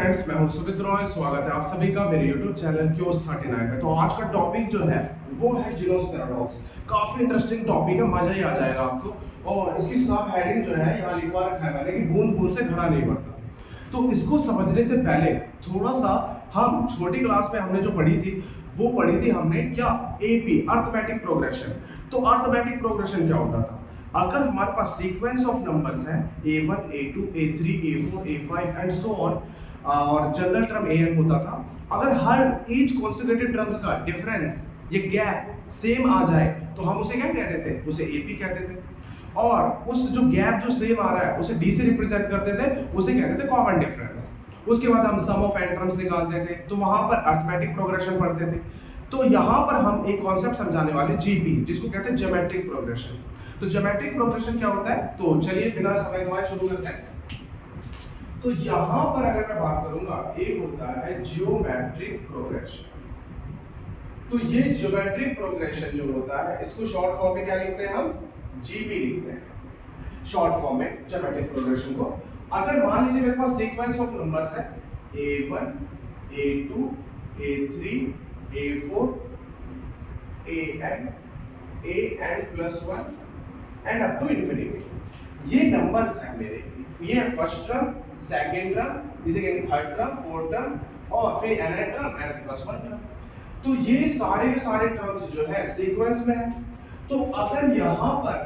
Friends, मैं हूं सुमित रॉय। स्वागत है आप सभी का मेरे YouTube चैनल क्यूज 39 में। तो आज का टॉपिक जो है वो है जीनोस पैराडॉक्स। काफी इंटरेस्टिंग टॉपिक है, मजा ही आ जाएगा आपको। और इसकी सब हेडिंग जो है यहाँ लिखवा रखा है मैंने कि बूंद बूंद से घड़ा नहीं बढ़ता। तो इसको समझने से पहले थोड़ा सा हम छोटी क्लास में हमने जो पढ़ी थी वो पढ़ी थी हमने क्या, एपी अर्थमेटिक प्रोग्रेशन। तो अर्थमेटिक प्रोग्रेशन क्या होता था? अगर हमारे पास सीक्वेंस ऑफ नंबर्स हैं a1 a2 a3 a4 a5 and so on, और जनरल टर्म an होता था, अगर हर ईच कॉन्सेक्यूटिव टर्म्स का डिफरेंस ये गैप सेम आ जाए तो हम उसे क्या कहते थे? उसे एपी कहते थे। और उस जो गैप जो सेम आ रहा है उसे डी से रिप्रेजेंट करते थे, उसे कहते थे कॉमन डिफरेंस। उसके बाद हम सम ऑफ एन टर्म्स निकालते थे, तो वहां पर अर्थमेटिक प्रोग्रेशन पढ़ते थे। तो यहां पर हम एक कॉन्सेप्ट समझाने वाले जीपी, जिसको कहते हैं ज्योमेट्रिक प्रोग्रेशन। तो ज्योमेट्रिक प्रोग्रेशन क्या होता है? तो चलिए बिना समय गवाए शुरू करते हैं। तो यहां पर अगर मैं बात करूंगा, एक होता है जियोमेट्रिक प्रोग्रेशन। तो ये ज्योमेट्रिक प्रोग्रेशन जो होता है इसको शॉर्ट फॉर्म में क्या लिखते हैं? हम जीपी लिखते हैं शॉर्ट फॉर्म में ज्योमेट्रिक प्रोग्रेशन को। अगर मान लीजिए मेरे पास सीक्वेंस ऑफ नंबर्स है a1 a2 a3 a4 an plus 1 and up to infinity. ये नंबर्स हैं मेरे, ये फर्स्ट टर्म, सेकंड टर्म, इसे कहेंगे थर्ड टर्म, फोर्थ टर्म और फिर nth term, n plus 1 term. तो ये सारे के सारे टर्म्स जो है सीक्वेंस में है। तो अगर यहां पर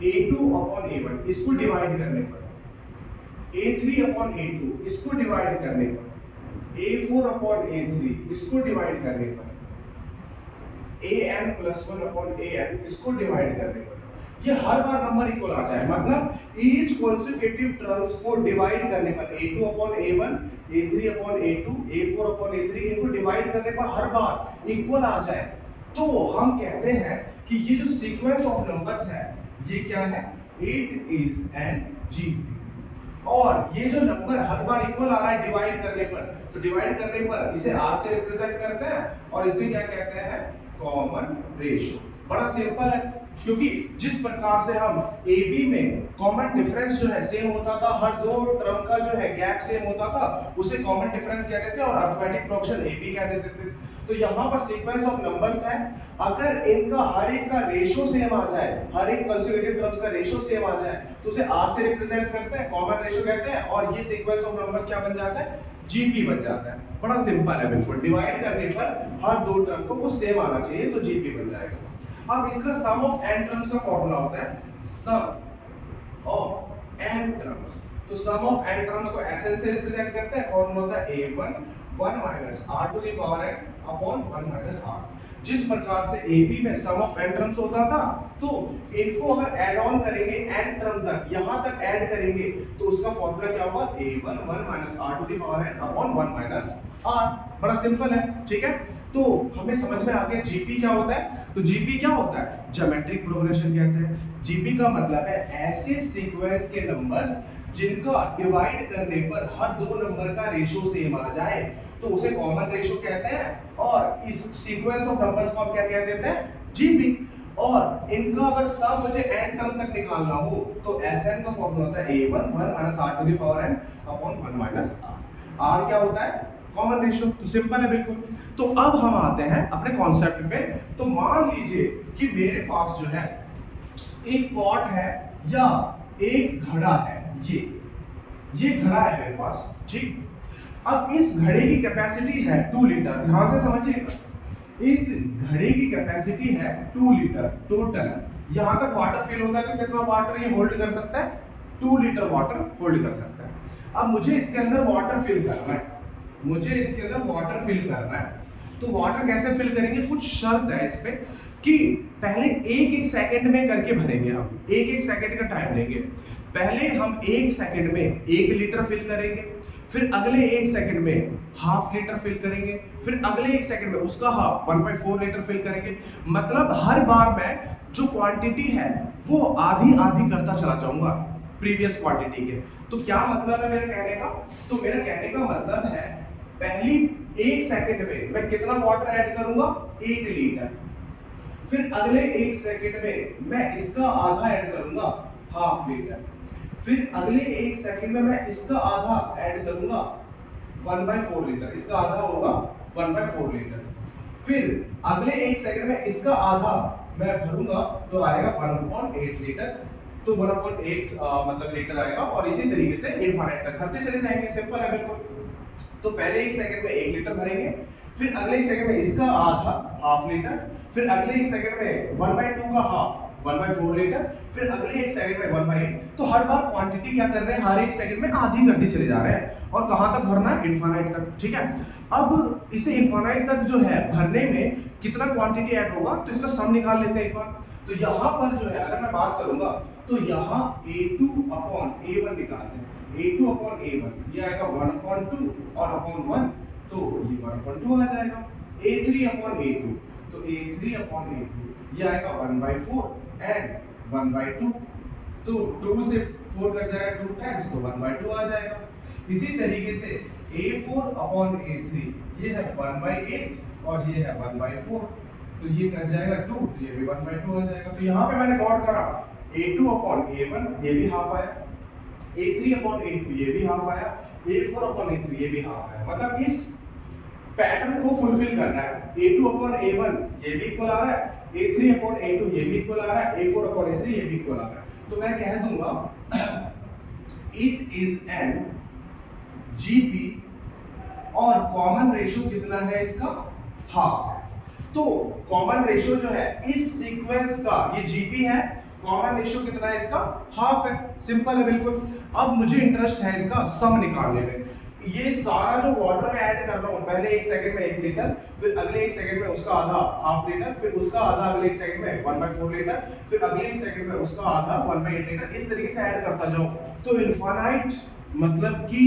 a2 अपॉन a1 इसको डिवाइड करने पर, a3 अपॉन a2 इसको डिवाइड करने पर, a4 अपॉन a3 इसको डिवाइड करने पर, an प्लस 1 अपॉन an इसको डिवाइड करने पर, ये हर बार नंबर इक्वल आ जाए। मतलब ईच कॉन्सेक्यूटिव टर्म्स को डिवाइड करने पर a2 upon a1, a3 upon a2, a4 upon a3 इनको डिवाइड करने पर हर बार इक्वल आ जाए, तो हम कहते हैं कि ये जो सीक्वेंस ऑफ नंबर्स है ये क्या है? It is an GP. और ये जो नंबर हर बार इक्वल आ रहा है डिवाइड करने पर, तो डिवाइड करने पर इसे r से रिप्रेजेंट करते हैं और इसे क्या कहते हैं? Common ratio. बड़ा सिंपल है, क्योंकि जिस प्रकार से हम AB में कॉमन डिफरेंस जो है सेम होता था, हर दो टर्म का जो है गैप सेम होता था, उसे कॉमन डिफरेंस कहते थे और अर्थमेटिक प्रोग्रेशन AB कह देते थे। तो यहाँ पर सीक्वेंस ऑफ नंबर्स है, अगर इनका हर एक का रेशियो सेम आ जाए, हर एक कंसेक्यूटिव टर्म्स का रेशियो सेम आ जाए, तो उसे R से रिप्रेजेंट करते हैं, कॉमन रेशियो कहते हैं, और ये सीक्वेंस ऑफ नंबर्स क्या बन जाता है? जीपी बन जाता है। बड़ा सिंपल है बिल्कुल, डिवाइड करने पर हर दो टर्म को कुछ सेम आना चाहिए, तो जीपी बन जाएगा। अब इसका सम ऑफ n टर्म्स का फॉर्मूला होता है सम ऑफ n टर्म्स। तो सम ऑफ n टर्म्स को Sn से रिप्रेजेंट करते हैं, फॉर्मूला होता है a1 1 minus r to the power n upon 1 minus r। जिस प्रकार से AP में सम ऑफ n टर्म्स होता था, तो इनको अगर ऐड ऑन करेंगे n टर्म तक, यहां तक ऐड करेंगे, तो उसका फॉर्मूला क्या होगा? a1 1 minus r to the power n upon 1 minus r। बड़ा सिंपल है, ठीक है। तो हमें समझ में आ गया जीपी क्या होता है। तो जीपी क्या होता है? ज्योमेट्रिक प्रोग्रेशन कहते हैं। जीपी का मतलब है ऐसे सीक्वेंस के नंबर्स जिनका डिवाइड करने पर हर दो नंबर का रेशियो सेम आ जाए, तो उसे कॉमन रेशियो कहते हैं। और इस सीक्वेंस ऑफ नंबर्स को हम क्या कह देते हैं? जीपी। और इनका अगर सम मुझे n टर्म तक निकालना हो, तो Sn का फॉर्मूला होता है a1 1 minus r to the power n upon 1 minus r। r क्या होता है? Common ratio. तो सिंपल है बिल्कुल। तो अब हम आते हैं अपने कॉन्सेप्ट पे। तो मान लीजिए कि मेरे पास जो है एक पॉट है या एक घड़ा है, ये घड़ा है मेरे पास, ठीक। अब इस घड़े की कैपेसिटी है 2 लीटर। ध्यान से समझिएगा, इस घड़े की कैपेसिटी है 2 लीटर टोटल। यहां तक वाटर फिल होता है, तो कितना वाटर ये होल्ड कर सकता है? 2 लीटर वाटर होल्ड कर सकता है। अब मुझे इसके अंदर वाटर फिल करना है, मुझे इसके अंदर वाटर फिल करना है। तो वाटर कैसे फिल करेंगे? कुछ शर्त है इस पे कि पहले एक सेकंड में करके भरेंगे। हम एक सेकंड का टाइम लेंगे। पहले हम 1 सेकंड में 1 लीटर फिल करेंगे, फिर अगले 1 सेकंड में हाफ लीटर फिल करेंगे, फिर अगले 1 सेकंड में उसका हाफ 1.4 लीटर फिल करेंगे। मतलब हर बार मैं जो क्वांटिटी है वो आधी आधी करता चला जाऊंगा प्रीवियस क्वांटिटी के। तो क्या मतलब है मेरे कहने का? तो मेरे कहने का मतलब है पहली 1 सेकंड में मैं कितना वाटर ऐड करूंगा? 1 लीटर। फिर अगले 1 सेकंड में मैं इसका आधा ऐड करूंगा, हाफ लीटर। फिर अगले 1 सेकंड में मैं इसका आधा ऐड करूंगा, 1/4 लीटर, इसका आधा होगा 1/4 लीटर। फिर अगले 1 सेकंड में इसका आधा मैं भरूंगा तो आएगा 1/8 लीटर, तो 1/8 मतलब लीटर आएगा, और इसी तरीके से इनफाइनाइट तक भरते चले जाएंगे। सिंपल है बिल्कुल। तो पहले 1 सेकंड में 1 लीटर भरेंगे, फिर अगले 1 सेकंड में इसका आधा हाफ लीटर, फिर अगले 1 सेकंड में 1/2 का हाफ 1/4 लीटर, फिर अगले 1 सेकंड में 1/8। तो हर बार क्वांटिटी क्या कर रहे हैं, हर 1 सेकंड में आधी करते चले जा रहे हैं, और कहां तक भरना है, इनफाइनाइट तक। ठीक है, अब इसे इनफाइनाइट तक जो है भरने में कितना क्वांटिटी ऐड होगा, तो इसका सम निकाल लेते हैं एक बार। तो यहाँ पर जो है अगर मैं बात करूंगा तो यहाँ A2 अपॉन A1 निकालते हैं। A2 अपॉन A1 ये आएगा 1/2 और अपॉन 1, तो ये 1/2 आ जाएगा। A3 अपॉन A2, तो A3 अपॉन A2 ये आएगा 1/4 एंड 1/2, तो 2 से 4 कट जाएगा 2 टाइम्स, तो 1/2 आ जाएगा। इसी तरीके से A4 अपॉन A3 ये है 1/8 और ये है 1/4, तो ये कट जाएगा 2, तो ये भी 1/2 आ जाएगा। तो यहाँ पे मैंने गौर करा A2 अपॉन A1 ये भी हाफ आया, A3 अपॉन A2 ये भी हाफ आया, A4 अपॉन A3 ये भी हाफ आया। मतलब इस पैटर्न को फुलफिल करना है। A2 अपॉन A1 ये भी इक्वल आ रहा है, A3 अपॉन A2 ये भी इक्वल आ रहा है, A4 अपॉन A3 ये भी इक्वल आ रहा है। तो मैं कह दूंगा इट इज एन जीपी, और कॉमन रेशियो कितना है इसका, हाफ है। तो कॉमन रेशियो जो है इस सीक्वेंस का, ये जीपी है, कॉमन रेशियो कितना है इसका, हाफ है। सिंपल है बिल्कुल। अब मुझे इंटरेस्ट है इसका सम निकालने में। ये सारा जो वाटर में ऐड कर रहा हूं, पहले 1 सेकंड में 1 लीटर, फिर अगले 1 सेकंड में उसका आधा हाफ लीटर, फिर उसका आधा अगले 1 सेकंड में 1/4 लीटर, फिर अगले 1 सेकंड में उसका आधा 1/8 लीटर, इस तरीके से ऐड करता जाऊं। तो इनफाइनाइट मतलब कि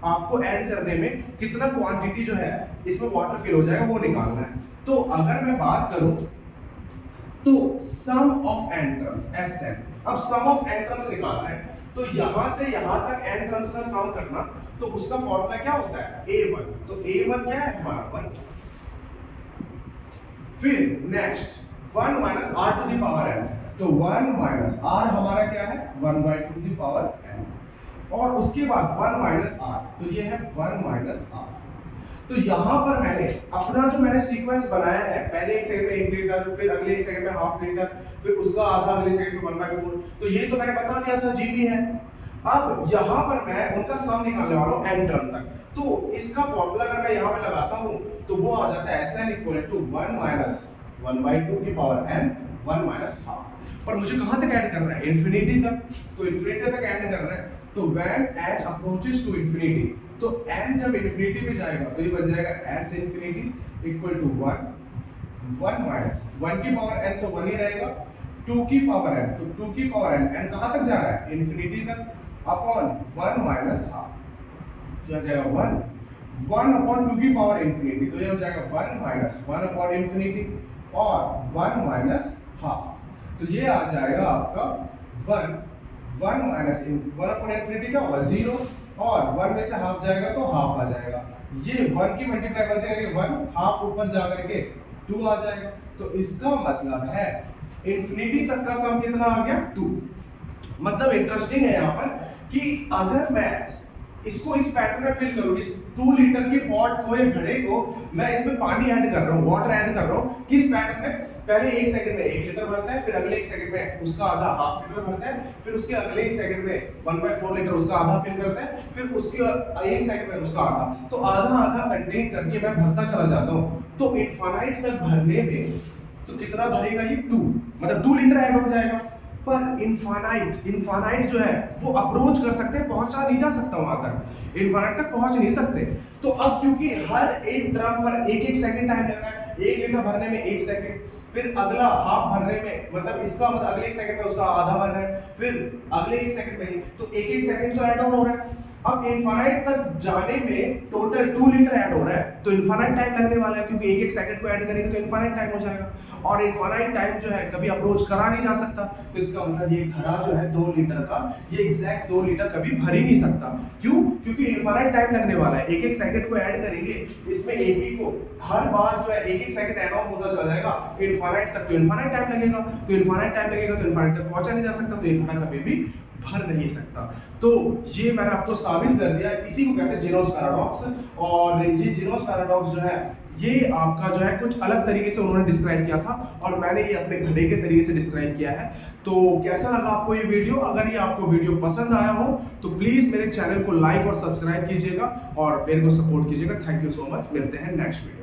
आपको ऐड करने में कितना क्वांटिटी जो है इसमें वाटर फिल हो जाएगा वो निकालना है। तो अगर मैं बात करूं तो sum of N terms SN, अब सम ऑफ एन टर्म्स निकालना है, तो यहां से यहां तक एन टर्म्स का सम करना, तो उसका फॉर्मूला क्या होता है, A1। तो A1 क्या है हमारा 1, फिर next 1 minus r to the power n, तो 1 माइनस r हमारा क्या है 1/2 टू द पावर n, और उसके बाद 1 माइनस r, तो ये है 1 माइनस r। तो यहां पर मैंने अपना जो मैंने सीक्वेंस बनाया है, पहले 1 सेकंड में 1 लीटर, फिर अगले 1 सेकंड में हाफ लीटर, फिर उसका आधा अगले सेकंड में 1/4, तो ये तो मैंने बता दिया था जीपी है। अब यहां पर मैं उनका सम निकालने वाला हूं n टर्म तक। तो इसका फार्मूला अगर मैं यहां पे लगाता हूं तो वो आ जाता है SN इक्वल टू 1 माइनस 1/2 की पावर n 1 माइनस हाफ। पर मुझे कहां तक ऐड करना है, इंफिनिटी तक। तो इंफिनिटी तक ऐड करना है, तो when h approaches to infinity, तो n जब इंफिनिटी पे जाएगा तो ये बन जाएगा s infinity equal to 1 minus 1 की पावर n, तो 1 ही रहेगा, 2 की पावर n, तो 2 की पावर n, n कहां तक जा रहा है, इंफिनिटी तक, अपॉन 1 माइनस हाफ, तो आ जाएगा 1 अपॉन 2 की पावर इंफिनिटी, तो ये हो जाएगा 1 माइनस 1 अपॉन इंफिनिटी और 1 माइनस हाफ, तो ये आ जाएगा आपका 1 माइनस 1 अपॉन इंफिनिटी क्या होगा 0, और 1 में से हाफ जाएगा तो हाफ आ जाएगा। ये 1 की मल्टीप्लाई बन जाएगा 1, हाफ ऊपर जा करके 2 आ जाएगा। तो इसका मतलब है इंफिनिटी तक का सम कितना आ गया 2। मतलब इंटरेस्टिंग है यहाँ पर कि अगर मैं इसको इस पैटर्न में फिल करूं, इस 2 लीटर के पॉट को या घड़े को मैं इसमें पानी ऐड कर रहा हूं, वाटर ऐड कर रहा हूं, किस पैटर्न में, पहले 1 सेकंड में 1 लीटर भरता है, फिर अगले 1 सेकंड में उसका आधा हाफ लीटर भरता है, फिर उसके अगले 1 सेकंड में 1/4 लीटर उसका आधा फिल करता है, फिर उसके 1 सेकंड में उसका आधा, तो आधा आधा कंटेन करके मैं भरता चला जाता हूं। तो इनफाइनाइट तक भरने में तो कितना भरेगा ये 2, मतलब 2 लीटर ऐड हो जाएगा। पर इनफाइनाइट जो है वो अप्रोच कर सकते हैं, पहुंचा नहीं जा सकता वहां तक, इनफाइनाइट तक पहुंच नहीं सकते। तो अब क्योंकि हर एक ड्रम पर 1-1 सेकंड टाइम लग रहा है, 1 लीटर भरने में 1 सेकंड, फिर अगला हाफ भरने में, मतलब इसका मतलब अगले 1 सेकंड में उसका आधा भर रहा है, फिर अगले 1 सेकंड में, तो 1-1 सेकंड तो ऐड ऑन हो रहा है। अब इनफाइनाइट तक जाने में टोटल 2 लीटर ऐड हो रहा है, तो इनफाइनाइट टाइम लगने वाला है, क्योंकि 1-1 सेकंड को ऐड करेंगे तो इनफाइनाइट टाइम हो जाएगा, और इनफाइनाइट टाइम जो है कभी अप्रोच करा नहीं जा सकता। तो इसका मतलब ये घड़ा जो है 2 लीटर का, ये एग्जैक्ट 2 लीटर कभी भर ही नहीं सकता। क्यों? क्योंकि इनफाइनाइट टाइम लगने वाला है, 1-1 सेकंड को ऐड करेंगे, इसमें एपी को हर बार जो है 1-1 सेकंड ऐड ऑन होता चला जाएगा इनफाइनाइट तक, तो इनफाइनाइट टाइम लगेगा, तो इनफाइनाइट टाइम लगेगा तो इनफाइनाइट तक पहुंचा नहीं जा सकता, तो ये घड़ा कभी भी भर नहीं सकता। तो ये मैंने आपको साबित कर दिया, इसी को कहते हैं जीनोस पैराडॉक्स। और ये जीनोस पैराडॉक्स जो है ये आपका जो है कुछ अलग तरीके से उन्होंने डिस्क्राइब किया था और मैंने ये अपने घड़े के तरीके से डिस्क्राइब किया है। तो कैसा लगा आपको ये वीडियो? अगर ये आपको वीडियो पसंद आया हो तो प्लीज मेरे चैनल को लाइक और सब्सक्राइब कीजिएगा और मेरे को सपोर्ट कीजिएगा। थैंक यू सो मच, मिलते हैं नेक्स्ट वीडियो।